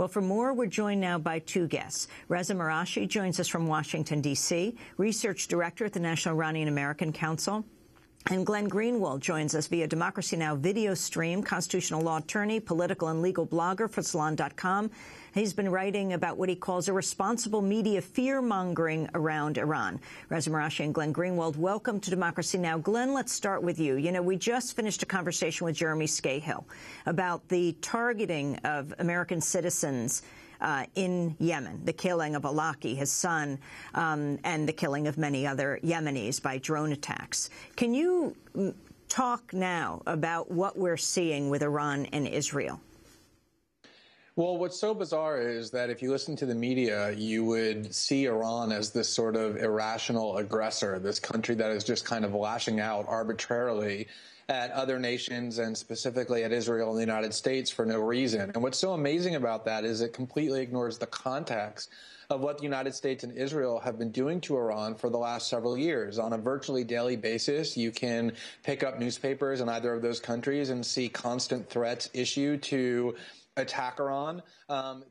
Well, for more, we're joined now by two guests. Reza Marashi joins us from Washington, D.C., Research Director at the National Iranian American Council. And Glenn Greenwald joins us via Democracy Now! Video stream, constitutional law attorney, political and legal blogger for Salon.com. He's been writing about what he calls irresponsible media fear-mongering around Iran. Reza Marashi and Glenn Greenwald, welcome to Democracy Now! Glenn, let's start with you. You know, we just finished a conversation with Jeremy Scahill about the targeting of American citizens in Yemen, the killing of Alaki, his son, and the killing of many other Yemenis by drone attacks. Can you talk now about what we're seeing with Iran and Israel? Well, what's so bizarre is that if you listen to the media, you would see Iran as this sort of irrational aggressor, this country that is just kind of lashing out arbitrarily at other nations and specifically at Israel and the United States for no reason. And what's so amazing about that is it completely ignores the context of what the United States and Israel have been doing to Iran for the last several years. On a virtually daily basis, you can pick up newspapers in either of those countries and see constant threats issued to attack Iran.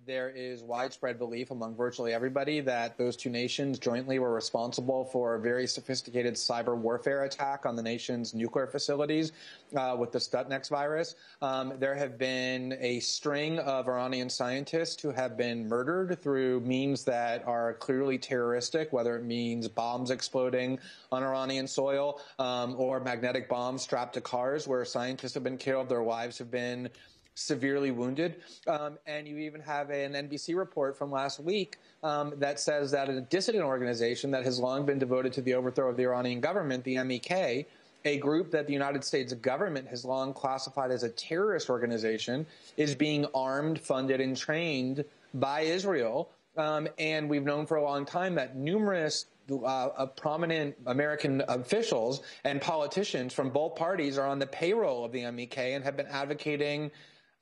There is widespread belief among virtually everybody that those two nations jointly were responsible for a very sophisticated cyber warfare attack on the nation's nuclear facilities with the Stuxnet virus. There have been a string of Iranian scientists who have been murdered through means that are clearly terroristic, whether it means bombs exploding on Iranian soil or magnetic bombs strapped to cars where scientists have been killed, their wives have been severely wounded. And you even have an NBC report from last week that says that a dissident organization that has long been devoted to the overthrow of the Iranian government, the MEK, a group that the United States government has long classified as a terrorist organization, is being armed, funded, and trained by Israel. And we've known for a long time that numerous prominent American officials and politicians from both parties are on the payroll of the MEK and have been advocating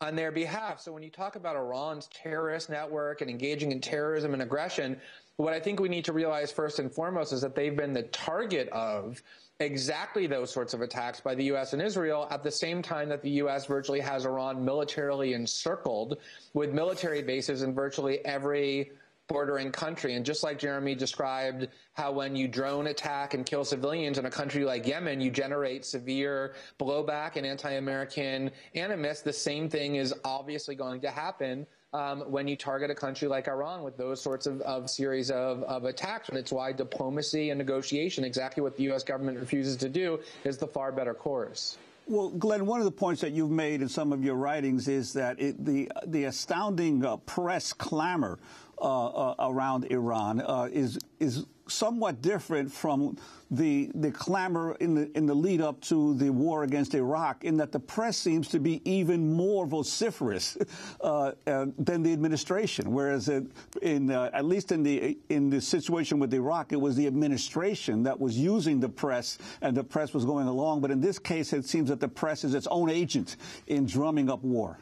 on their behalf. So when you talk about Iran's terrorist network and engaging in terrorism and aggression, what I think we need to realize first and foremost is that they've been the target of exactly those sorts of attacks by the U.S. and Israel at the same time that the U.S. virtually has Iran militarily encircled with military bases in virtually every bordering country. And just like Jeremy described how when you drone attack and kill civilians in a country like Yemen, you generate severe blowback and anti-American animus, the same thing is obviously going to happen when you target a country like Iran with those sorts of series of attacks. And it's why diplomacy and negotiation, exactly what the U.S. government refuses to do, is the far better course. Well, Glenn, one of the points that you've made in some of your writings is that the astounding press clamor around Iran is somewhat different from the clamor in the lead up to the war against Iraq, in that the press seems to be even more vociferous than the administration. Whereas at least in the situation with Iraq, it was the administration that was using the press, and the press was going along. But in this case, it seems that the press is its own agent in drumming up war.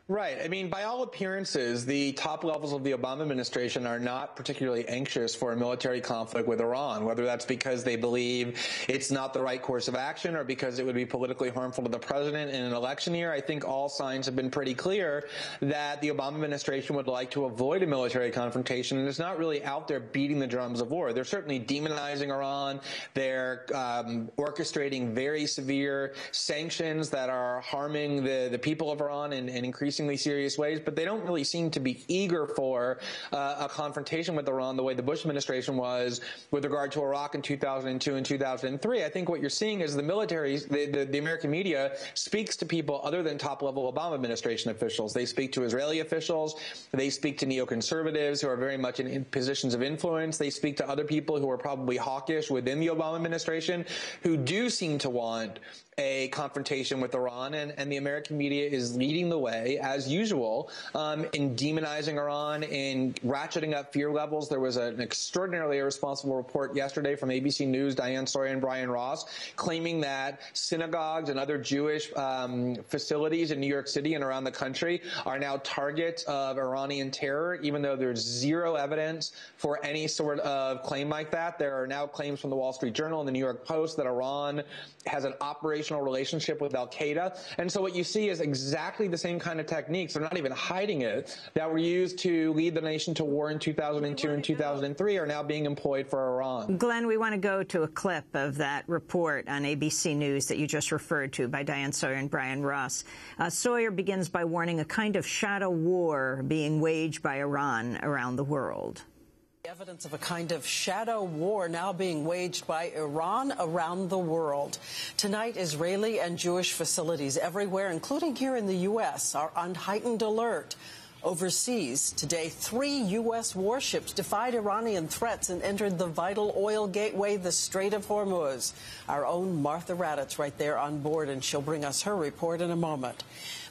Right. I mean, by all appearances, the top levels of the Obama administration are not particularly anxious for a military conflict with Iran, whether that's because they believe it's not the right course of action or because it would be politically harmful to the president in an election year. I think all signs have been pretty clear that the Obama administration would like to avoid a military confrontation and is not really out there beating the drums of war. They're certainly demonizing Iran. They're orchestrating very severe sanctions that are harming the people of Iran and increasingly serious ways, but they don't really seem to be eager for a confrontation with Iran the way the Bush administration was with regard to Iraq in 2002 and 2003. I think what you're seeing is the military, the American media speaks to people other than top-level Obama administration officials. They speak to Israeli officials. They speak to neoconservatives who are very much in positions of influence. They speak to other people who are probably hawkish within the Obama administration who do seem to want a confrontation with Iran, and the American media is leading the way, as usual, in demonizing Iran, in ratcheting up fear levels. There was an extraordinarily irresponsible report yesterday from ABC News, Diane Sawyer and Brian Ross, claiming that synagogues and other Jewish facilities in New York City and around the country are now targets of Iranian terror, even though there's zero evidence for any sort of claim like that. There are now claims from the Wall Street Journal and the New York Post that Iran has an operation operational relationship with al-Qaeda. And so what you see is exactly the same kind of techniques, they're not even hiding it, that were used to lead the nation to war in 2002 and 2003 are now being employed for Iran. Glenn, we want to go to a clip of that report on ABC News that you just referred to by Diane Sawyer and Brian Ross. Sawyer begins by warning a kind of shadow war being waged by Iran around the world. Evidence of a kind of shadow war now being waged by Iran around the world. Tonight, Israeli and Jewish facilities everywhere, including here in the U.S., are on heightened alert. Overseas, today, 3 U.S. warships defied Iranian threats and entered the vital oil gateway, the Strait of Hormuz. Our own Martha Raddatz right there on board, and she'll bring us her report in a moment.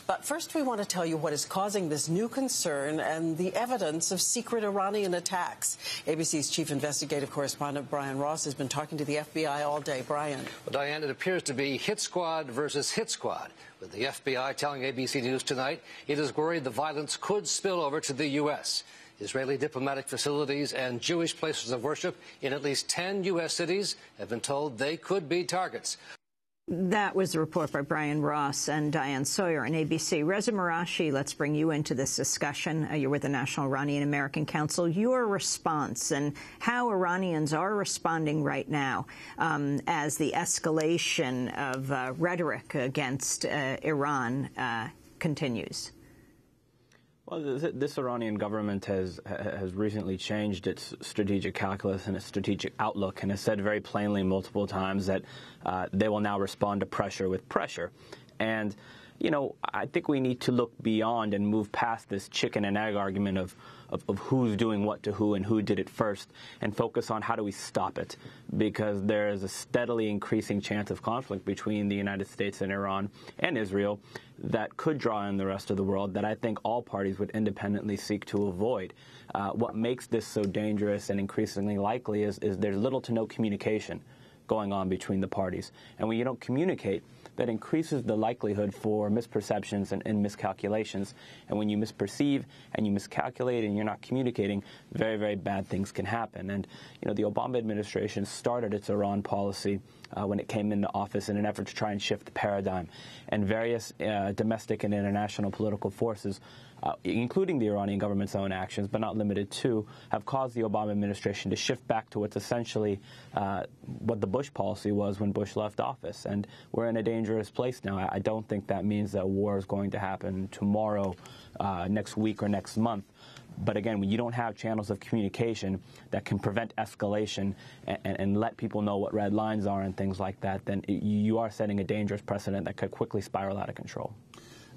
But first, we want to tell you what is causing this new concern and the evidence of secret Iranian attacks. ABC's chief investigative correspondent Brian Ross has been talking to the FBI all day. Brian. Well, Diane, it appears to be hit squad versus hit squad, with the FBI telling ABC News tonight it is worried the violence could spill over to the U.S. Israeli diplomatic facilities and Jewish places of worship in at least 10 U.S. cities have been told they could be targets. That was the report by Brian Ross and Diane Sawyer on ABC. Reza Marashi, let's bring you into this discussion. You're with the National Iranian American Council. Your response and how Iranians are responding right now as the escalation of rhetoric against Iran continues. Well, this Iranian government has recently changed its strategic calculus and its strategic outlook, and has said very plainly multiple times that they will now respond to pressure with pressure. And, you know, I think we need to look beyond and move past this chicken and egg argument of who's doing what to who and who did it first, and focus on how do we stop it, because there is a steadily increasing chance of conflict between the United States and Iran and Israel that could draw in the rest of the world that I think all parties would independently seek to avoid. What makes this so dangerous and increasingly likely is there's little to no communication going on between the parties. And when you don't communicate, that increases the likelihood for misperceptions and miscalculations. And when you misperceive and you miscalculate and you're not communicating, very, very bad things can happen. And, you know, the Obama administration started its Iran policy when it came into office in an effort to try and shift the paradigm. And various domestic and international political forces, including the Iranian government's own actions, but not limited to, have caused the Obama administration to shift back to what's essentially what the Bush policy was when Bush left office. And we're in a dangerous place now. I don't think that means that war is going to happen tomorrow, next week, or next month. But again, when you don't have channels of communication that can prevent escalation and let people know what red lines are and things like that, then you are setting a dangerous precedent that could quickly spiral out of control.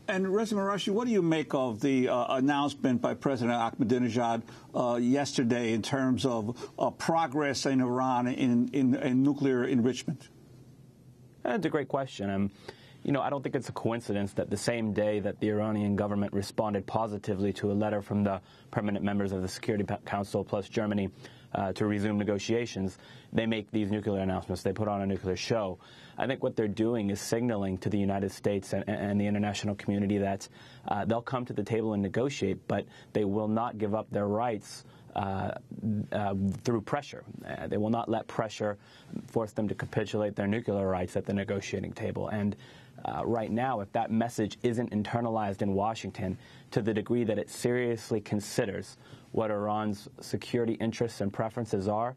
And Reza Marashi, what do you make of the announcement by President Ahmadinejad yesterday in terms of progress in Iran in nuclear enrichment? That's a great question. You know, I don't think it's a coincidence that the same day that the Iranian government responded positively to a letter from the permanent members of the Security Council plus Germany to resume negotiations, they make these nuclear announcements. They put on a nuclear show. I think what they're doing is signaling to the United States and the international community that they'll come to the table and negotiate, but they will not give up their rights through pressure. They will not let pressure force them to capitulate their nuclear rights at the negotiating table. And right now, if that message isn't internalized in Washington to the degree that it seriously considers what Iran's security interests and preferences are,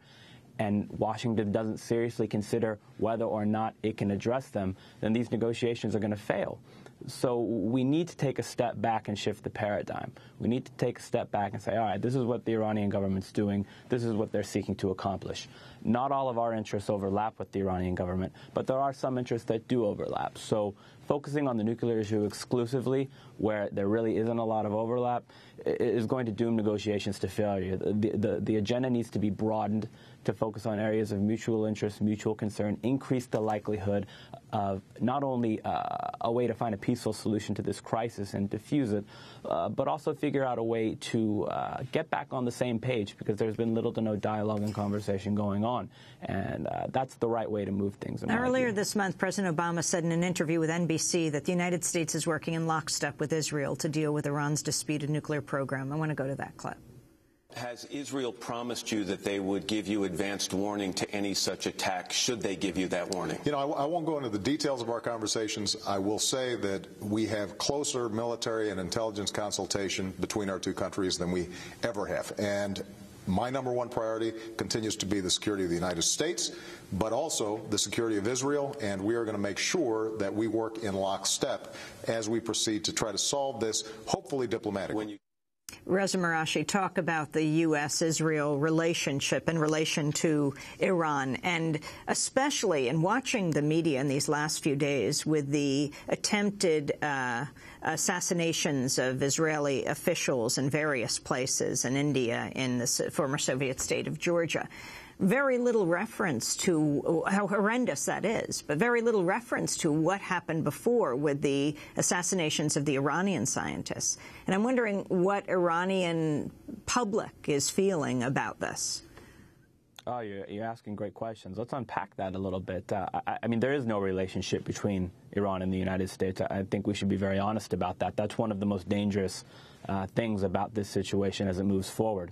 and Washington doesn't seriously consider whether or not it can address them, then these negotiations are going to fail. So we need to take a step back and shift the paradigm. We need to take a step back and say, all right, this is what the Iranian government's doing. This is what they're seeking to accomplish. Not all of our interests overlap with the Iranian government, but there are some interests that do overlap. So focusing on the nuclear issue exclusively, where there really isn't a lot of overlap, is going to doom negotiations to failure. The agenda needs to be broadened to focus on areas of mutual interest, mutual concern, increase the likelihood of not only a way to find a peaceful solution to this crisis and diffuse it, but also figure out a way to get back on the same page, because there's been little to no dialogue and conversation going on. And that's the right way to move things. Earlier this month, President Obama said in an interview with NBC that the United States is working in lockstep with Israel to deal with Iran's disputed nuclear program. I want to go to that clip. Has Israel promised you that they would give you advanced warning to any such attack, should they give you that warning? You know, I won't go into the details of our conversations. I will say that we have closer military and intelligence consultation between our two countries than we ever have. And my number one priority continues to be the security of the United States, but also the security of Israel, and we are going to make sure that we work in lockstep as we proceed to try to solve this, hopefully diplomatically. Reza Marashi, talk about the U.S.-Israel relationship in relation to Iran, and especially in watching the media in these last few days with the attempted assassinations of Israeli officials in various places in India, in the former Soviet state of Georgia. Very little reference to how horrendous that is, but very little reference to what happened before with the assassinations of the Iranian scientists. And I'm wondering what Iranian public is feeling about this. Oh, you're asking great questions. Let's unpack that a little bit. I mean, there is no relationship between Iran and the United States. I think we should be very honest about that. That's one of the most dangerous things about this situation as it moves forward.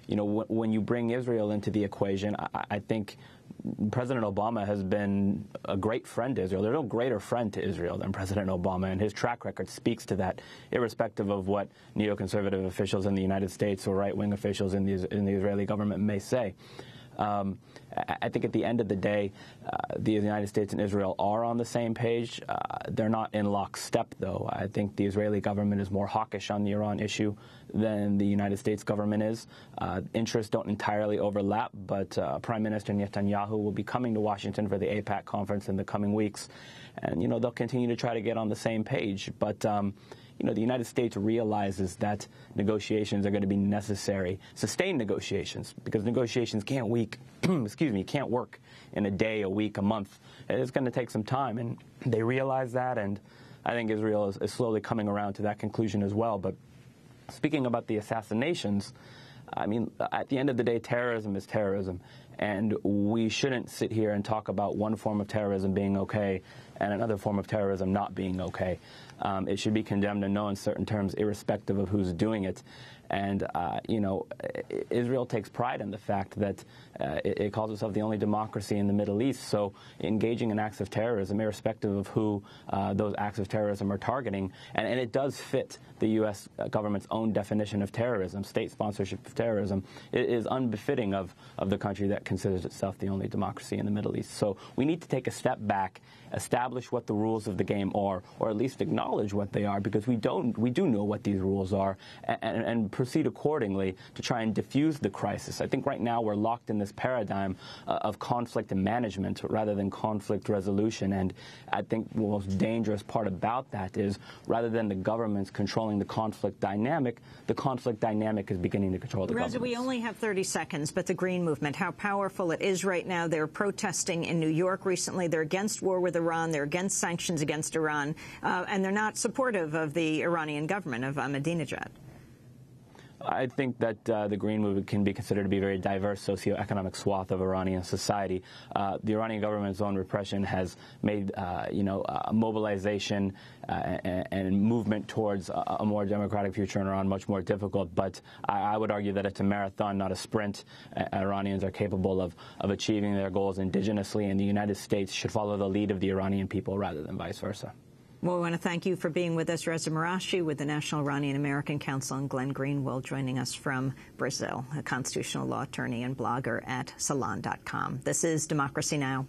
You know, when you bring Israel into the equation, I think President Obama has been a great friend to Israel. There's no greater friend to Israel than President Obama, and his track record speaks to that, irrespective of what neoconservative officials in the United States or right-wing officials in the Israeli government may say. I think at the end of the day, the United States and Israel are on the same page. They're not in lockstep, though. I think the Israeli government is more hawkish on the Iran issue than the United States government is. Interests don't entirely overlap, but Prime Minister Netanyahu will be coming to Washington for the AIPAC conference in the coming weeks. And, you know, they'll continue to try to get on the same page. But you know, the United States realizes that negotiations are going to be necessary, sustained negotiations, because negotiations can't work in a day, a week, a month. It's going to take some time, and they realize that, and I think Israel is slowly coming around to that conclusion as well. But speaking about the assassinations, I mean, at the end of the day, terrorism is terrorism, and we shouldn't sit here and talk about one form of terrorism being okay and another form of terrorism not being okay. It should be condemned in no uncertain terms, irrespective of who's doing it. And, you know, Israel takes pride in the fact that it calls itself the only democracy in the Middle East. So engaging in acts of terrorism, irrespective of who those acts of terrorism are targeting, and it does fit the U.S. government's own definition of terrorism, state sponsorship of terrorism, it is unbefitting of the country that considers itself the only democracy in the Middle East. So we need to take a step back, establish what the rules of the game are, or at least acknowledge what they are, because we do know what these rules are, and proceed accordingly to try and diffuse the crisis. I think right now we're locked in this paradigm of conflict management rather than conflict resolution, and I think the most dangerous part about that is rather than the governments controlling the conflict dynamic is beginning to control the governments. Reza, we only have 30 seconds, but the Green Movement, how powerful it is right now. They're protesting in New York recently. They're against war with Iran. They're against sanctions against Iran, and they're not supportive of the Iranian government of Ahmadinejad. I think that the Green Movement can be considered to be a very diverse socioeconomic swath of Iranian society. The Iranian government's own repression has made, mobilization and movement towards a more democratic future in Iran much more difficult. But I would argue that it's a marathon, not a sprint. Iranians are capable of achieving their goals indigenously, and the United States should follow the lead of the Iranian people rather than vice versa. Well, we want to thank you for being with us, Reza Marashi, with the National Iranian American Council, and Glenn Greenwald joining us from Brazil, a constitutional law attorney and blogger at Salon.com. This is Democracy Now!